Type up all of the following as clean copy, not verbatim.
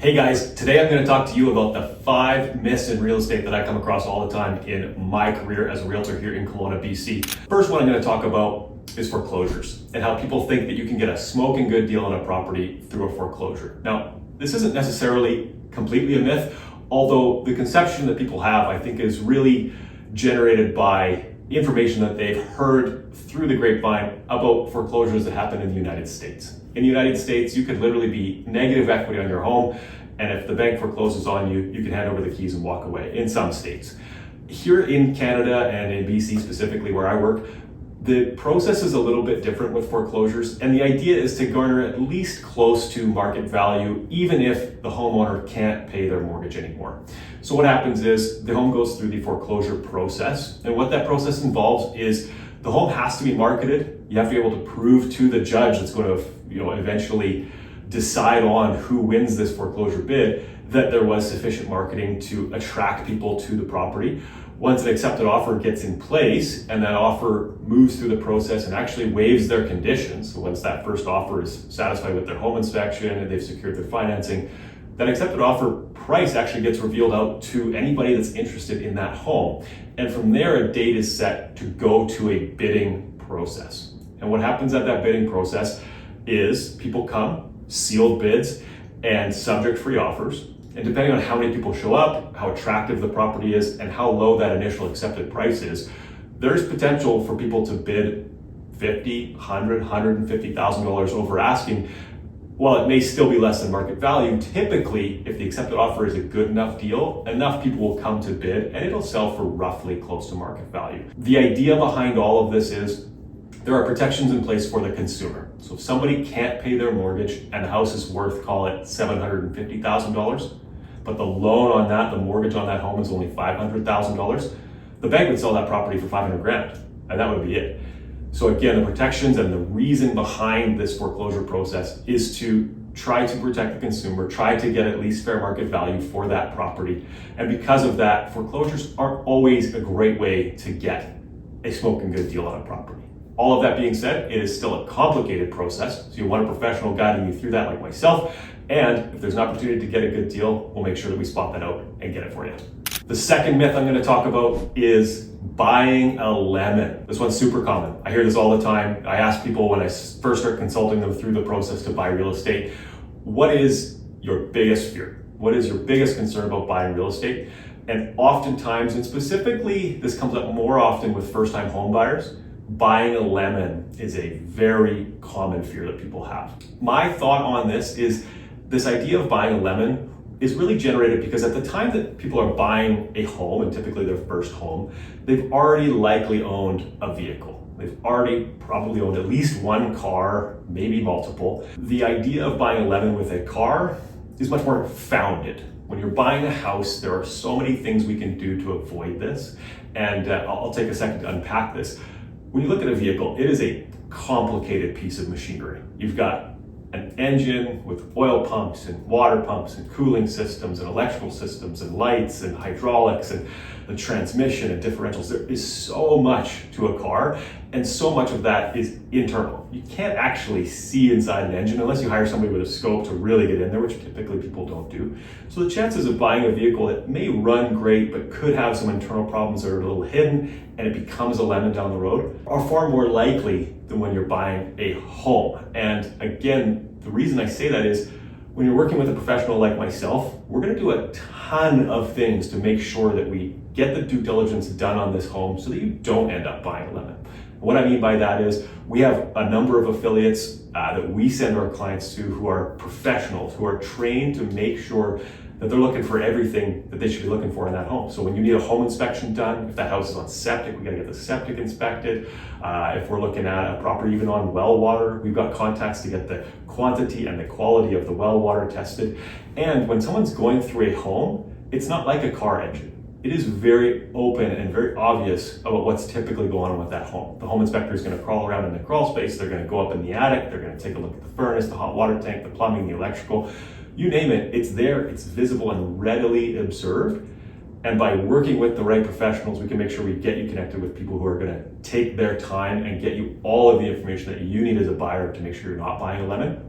Hey guys, today I'm going to talk to you about the 5 myths in real estate that I come across all the time in my career as a realtor here in Kelowna, BC. First one I'm going to talk about is foreclosures and how people think that you can get a smoking good deal on a property through a foreclosure. Now, this isn't necessarily completely a myth, although the conception that people have, I think, is really generated by information that they've heard through the grapevine about foreclosures that happen in the United States. In the United States, you could literally be negative equity on your home, and if the bank forecloses on you, you can hand over the keys and walk away in some states. Here in Canada and in BC specifically where I work, the process is a little bit different with foreclosures, and the idea is to garner at least close to market value, even if the homeowner can't pay their mortgage anymore. So what happens is the home goes through the foreclosure process, and what that process involves is the home has to be marketed. You have to be able to prove to the judge that's going to eventually decide on who wins this foreclosure bid that there was sufficient marketing to attract people to the property. Once an accepted offer gets in place and that offer moves through the process and actually waives their conditions, so once that first offer is satisfied with their home inspection and they've secured their financing, that accepted offer price actually gets revealed out to anybody that's interested in that home. And from there, a date is set to go to a bidding process. And what happens at that bidding process is people come, sealed bids, and subject free offers. And depending on how many people show up, how attractive the property is, and how low that initial accepted price is, there's potential for people to bid $50,000, $100,000, $150,000 over asking. While it may still be less than market value, typically, if the accepted offer is a good enough deal, enough people will come to bid and it'll sell for roughly close to market value. The idea behind all of this is there are protections in place for the consumer. So if somebody can't pay their mortgage and the house is worth, call it $750,000, but the loan on that, the mortgage on that home is only $500,000, the bank would sell that property for $500,000, and that would be it. So again, the protections and the reason behind this foreclosure process is to try to protect the consumer, try to get at least fair market value for that property. And because of that, foreclosures aren't always a great way to get a smoking good deal on a property. All of that being said, it is still a complicated process. So you want a professional guiding you through that like myself. And if there's an opportunity to get a good deal, we'll make sure that we spot that out and get it for you. The second myth I'm going to talk about is buying a lemon. This one's super common. I hear this all the time. I ask people when I first start consulting them through the process to buy real estate, what is your biggest fear? What is your biggest concern about buying real estate? And oftentimes, and specifically, this comes up more often with first-time home buyers, buying a lemon is a very common fear that people have. My thought on this is this idea of buying a lemon is really generated because at the time that people are buying a home, and typically their first home, they've already likely owned a vehicle. They've already probably owned at least one car, maybe multiple. The idea of buying a lemon with a car is much more founded. When you're buying a house, there are so many things we can do to avoid this. And I'll take a second to unpack this. When you look at a vehicle, it is a complicated piece of machinery. You've got an engine with oil pumps and water pumps and cooling systems and electrical systems and lights and hydraulics and the transmission and differentials. There is so much to a car, and so much of that is internal. You can't actually see inside an engine unless you hire somebody with a scope to really get in there, which typically people don't do. So the chances of buying a vehicle that may run great but could have some internal problems that are a little hidden and it becomes a lemon down the road are far more likely than when you're buying a home. And again, the reason I say that is when you're working with a professional like myself, we're going to do a ton of things to make sure that we get the due diligence done on this home so that you don't end up buying a lemon. What I mean by that is we have a number of affiliates that we send our clients to who are professionals, who are trained to make sure that they're looking for everything that they should be looking for in that home. So when you need a home inspection done, if that house is on septic, we gotta get the septic inspected. If we're looking at a property even on well water, we've got contacts to get the quantity and the quality of the well water tested. And when someone's going through a home, it's not like a car engine. It is very open and very obvious about what's typically going on with that home. The home inspector is going to crawl around in the crawl space. They're going to go up in the attic. They're going to take a look at the furnace, the hot water tank, the plumbing, the electrical. You name it, it's there, it's visible and readily observed. And by working with the right professionals, we can make sure we get you connected with people who are going to take their time and get you all of the information that you need as a buyer to make sure you're not buying a lemon.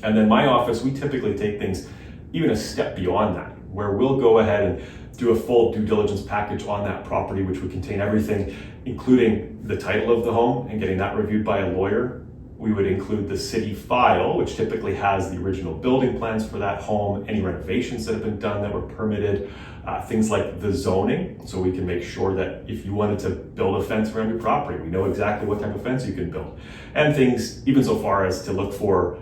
And then my office, we typically take things even a step beyond that, where we'll go ahead and do a full due diligence package on that property, which would contain everything, including the title of the home and getting that reviewed by a lawyer. We would include the city file, which typically has the original building plans for that home, any renovations that have been done that were permitted, things like the zoning, so we can make sure that if you wanted to build a fence around your property, we know exactly what type of fence you can build. And things even so far as to look for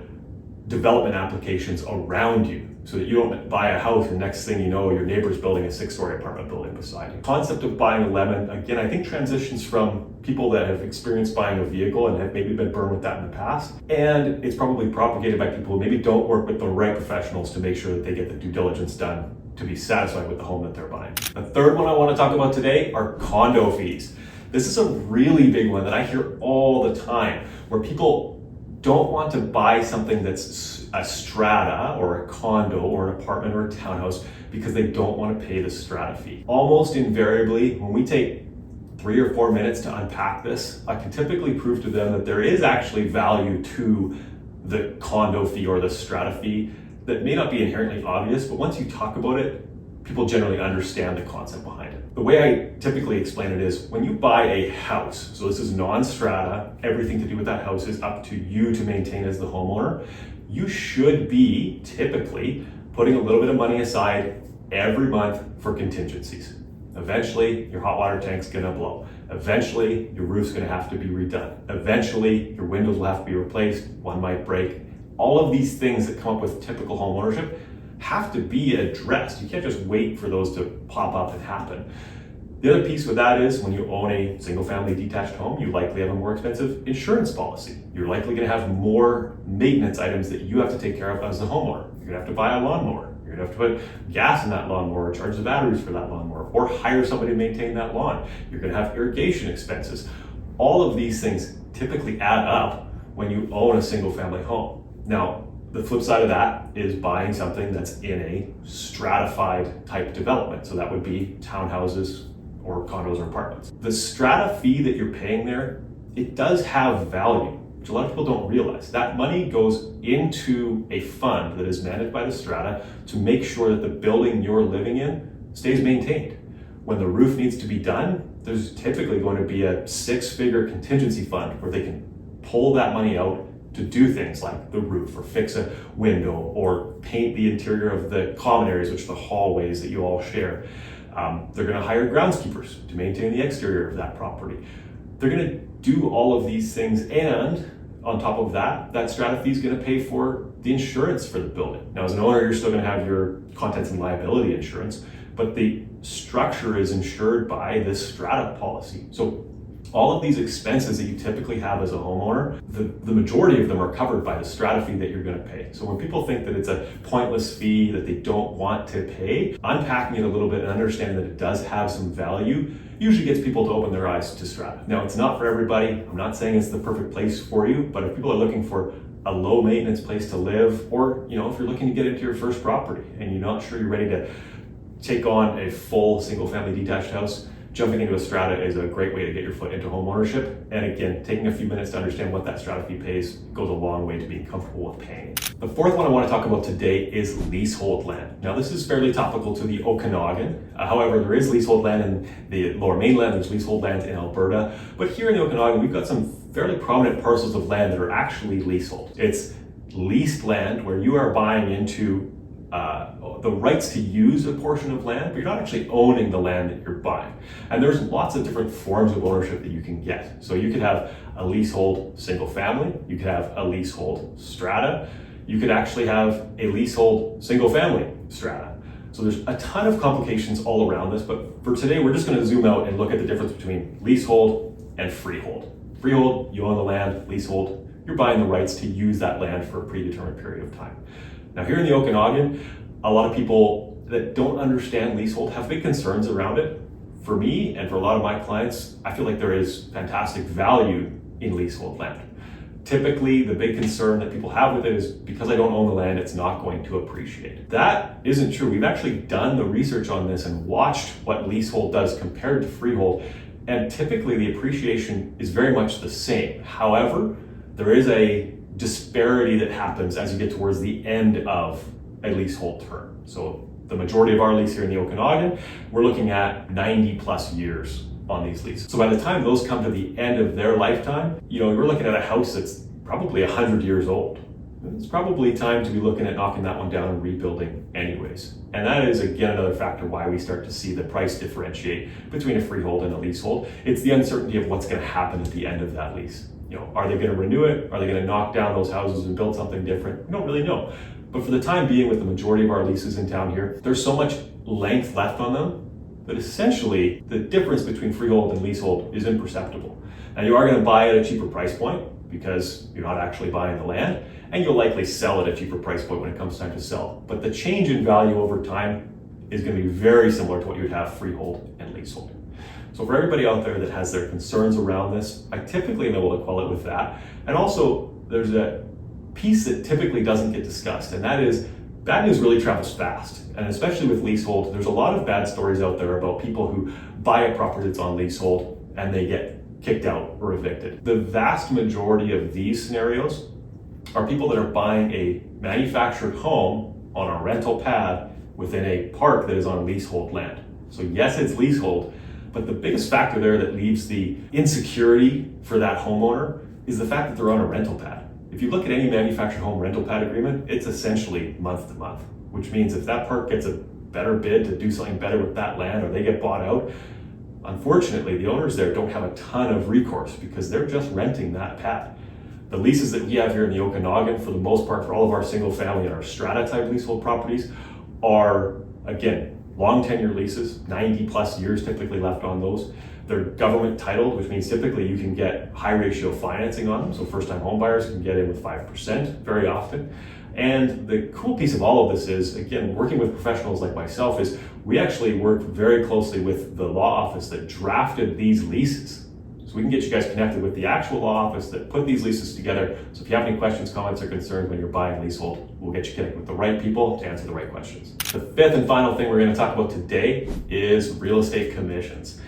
development applications around you, so that you don't buy a house and next thing you know, your neighbor's building a 6-story apartment building beside you. Concept of buying a lemon, again, I think transitions from people that have experienced buying a vehicle and have maybe been burned with that in the past. And it's probably propagated by people who maybe don't work with the right professionals to make sure that they get the due diligence done to be satisfied with the home that they're buying. The third one I want to talk about today are condo fees. This is a really big one that I hear all the time, where people don't want to buy something that's a strata or a condo or an apartment or a townhouse because they don't want to pay the strata fee. Almost invariably, when we take 3 or 4 minutes to unpack this, I can typically prove to them that there is actually value to the condo fee or the strata fee that may not be inherently obvious, but once you talk about it, people generally understand the concept behind it. The way I typically explain it is, when you buy a house, so this is non-strata, everything to do with that house is up to you to maintain as the homeowner, you should be typically putting a little bit of money aside every month for contingencies. Eventually, your hot water tank's gonna blow. Eventually, your roof's gonna have to be redone. Eventually, your windows will have to be replaced, one might break. All of these things that come up with typical home ownership have to be addressed. You can't just wait for those to pop up and happen. The other piece with that is, when you own a single family detached home, you likely have a more expensive insurance policy. You're likely gonna have more maintenance items that you have to take care of as the homeowner. You're gonna have to buy a lawnmower. You're gonna have to put gas in that lawnmower, charge the batteries for that lawnmower, or hire somebody to maintain that lawn. You're gonna have irrigation expenses. All of these things typically add up when you own a single family home. Now, the flip side of that is buying something that's in a stratified type development. So that would be townhouses or condos or apartments. The strata fee that you're paying there, it does have value, which a lot of people don't realize. That money goes into a fund that is managed by the strata to make sure that the building you're living in stays maintained. When the roof needs to be done, there's typically going to be a 6-figure contingency fund where they can pull that money out to do things like the roof, or fix a window, or paint the interior of the common areas, which are the hallways that you all share. They're gonna hire groundskeepers to maintain the exterior of that property. They're gonna do all of these things, and on top of that, that strata fee is gonna pay for the insurance for the building. Now, as an owner, you're still gonna have your contents and liability insurance, but the structure is insured by this strata policy. So all of these expenses that you typically have as a homeowner, the majority of them are covered by the strata fee that you're gonna pay. So when people think that it's a pointless fee that they don't want to pay, unpacking it a little bit and understanding that it does have some value usually gets people to open their eyes to strata. Now, it's not for everybody. I'm not saying it's the perfect place for you, but if people are looking for a low maintenance place to live, or if you're looking to get into your first property and you're not sure you're ready to take on a full single family detached house, jumping into a strata is a great way to get your foot into home ownership. And again, taking a few minutes to understand what that strata fee pays goes a long way to being comfortable with paying it. The fourth one I want to talk about today is leasehold land. Now, this is fairly topical to the Okanagan. However, there is leasehold land in the Lower Mainland, there's leasehold land in Alberta. But here in the Okanagan, we've got some fairly prominent parcels of land that are actually leasehold. It's leased land where you are buying into the rights to use a portion of land, but you're not actually owning the land that you're buying. And there's lots of different forms of ownership that you can get. So you could have a leasehold single family, you could have a leasehold strata, you could actually have a leasehold single family strata. So there's a ton of complications all around this, but for today, we're just gonna zoom out and look at the difference between leasehold and freehold. Freehold, you own the land. Leasehold, you're buying the rights to use that land for a predetermined period of time. Now, here in the Okanagan, a lot of people that don't understand leasehold have big concerns around it. For me, and for a lot of my clients, I feel like there is fantastic value in leasehold land. Typically, the big concern that people have with it is, because I don't own the land, it's not going to appreciate. That isn't true. We've actually done the research on this and watched what leasehold does compared to freehold, and typically the appreciation is very much the same. However, there is a disparity that happens as you get towards the end of a leasehold term. So the majority of our lease here in the Okanagan, we're looking at 90 plus years on these leases. So by the time those come to the end of their lifetime, we're looking at a house that's probably 100 years old. It's probably time to be looking at knocking that one down and rebuilding anyways. And that is, again, another factor why we start to see the price differentiate between a freehold and a leasehold. It's the uncertainty of what's going to happen at the end of that lease. Are they going to renew it? Are they going to knock down those houses and build something different? We don't really know. But for the time being, with the majority of our leases in town here, there's so much length left on them that essentially the difference between freehold and leasehold is imperceptible. Now, you are going to buy at a cheaper price point because you're not actually buying the land, and you'll likely sell at a cheaper price point when it comes time to sell. But the change in value over time is going to be very similar to what you would have freehold and leasehold. So for everybody out there that has their concerns around this, I typically am able to quell it with that. And also, there's a piece that typically doesn't get discussed, and that is bad news really travels fast. And especially with leasehold, there's a lot of bad stories out there about people who buy a property that's on leasehold and they get kicked out or evicted. The vast majority of these scenarios are people that are buying a manufactured home on a rental pad within a park that is on leasehold land. So yes, it's leasehold, but the biggest factor there that leaves the insecurity for that homeowner is the fact that they're on a rental pad. If you look at any manufactured home rental pad agreement, it's essentially month to month, which means if that park gets a better bid to do something better with that land or they get bought out, unfortunately, the owners there don't have a ton of recourse because they're just renting that pad. The leases that we have here in the Okanagan, for the most part, for all of our single family and our strata type leasehold properties are, again, long tenure leases, 90 plus years typically left on those. They're government titled, which means typically you can get high ratio financing on them. So first time home buyers can get in with 5% very often. And the cool piece of all of this is, again, working with professionals like myself, is we actually work very closely with the law office that drafted these leases. So we can get you guys connected with the actual law office that put these leases together. So if you have any questions, comments, or concerns when you're buying leasehold, we'll get you connected with the right people to answer the right questions. The fifth and final thing we're going to talk about today is real estate commissions.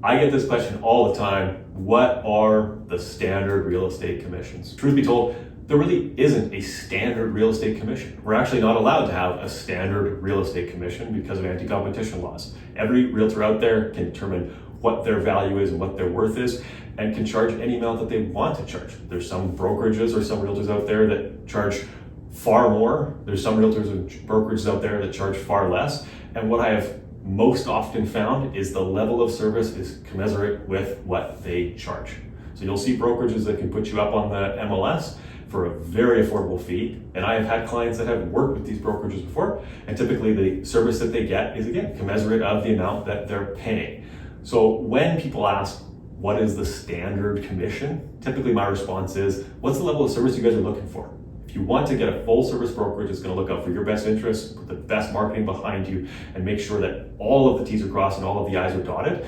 I get this question all the time. What are the standard real estate commissions? Truth be told, there really isn't a standard real estate commission. We're actually not allowed to have a standard real estate commission because of anti-competition laws. Every realtor out there can determine what their value is and what their worth is and can charge any amount that they want to charge. There's some brokerages or some realtors out there that charge far more. There's some realtors and brokerages out there that charge far less. And what I have most often found is the level of service is commensurate with what they charge. So you'll see brokerages that can put you up on the MLS for a very affordable fee. And I have had clients that have worked with these brokerages before, and typically the service that they get is, again, commensurate of the amount that they're paying. So when people ask, what is the standard commission? Typically my response is, what's the level of service you guys are looking for? If you want to get a full service brokerage that's going to look out for your best interests, put the best marketing behind you, and make sure that all of the T's are crossed and all of the I's are dotted,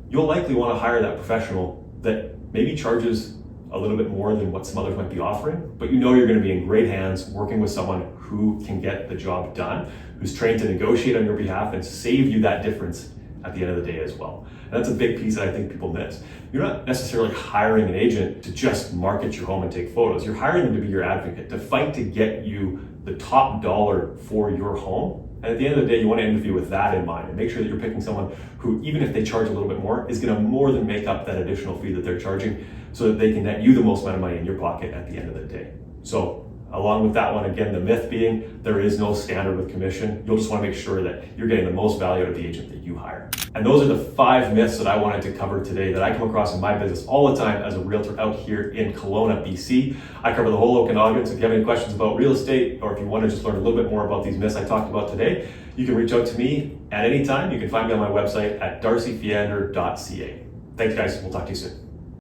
you'll likely want to hire that professional that maybe charges a little bit more than what some others might be offering, but you're going to be in great hands working with someone who can get the job done, who's trained to negotiate on your behalf and save you that difference at the end of the day as well. And that's a big piece that I think people miss. You're not necessarily hiring an agent to just market your home and take photos. You're hiring them to be your advocate, to fight to get you the top dollar for your home. And at the end of the day, you want to interview with that in mind and make sure that you're picking someone who, even if they charge a little bit more, is going to more than make up that additional fee that they're charging so that they can net you the most amount of money in your pocket at the end of the day. So along with that one, again, the myth being there is no standard with commission. You'll just want to make sure that you're getting the most value out of the agent that you hire. And those are the 5 myths that I wanted to cover today that I come across in my business all the time as a realtor out here in Kelowna, BC. I cover the whole Okanagan, so if you have any questions about real estate or if you want to just learn a little bit more about these myths I talked about today, you can reach out to me at any time. You can find me on my website at darcyfiander.ca. Thanks, guys. We'll talk to you soon.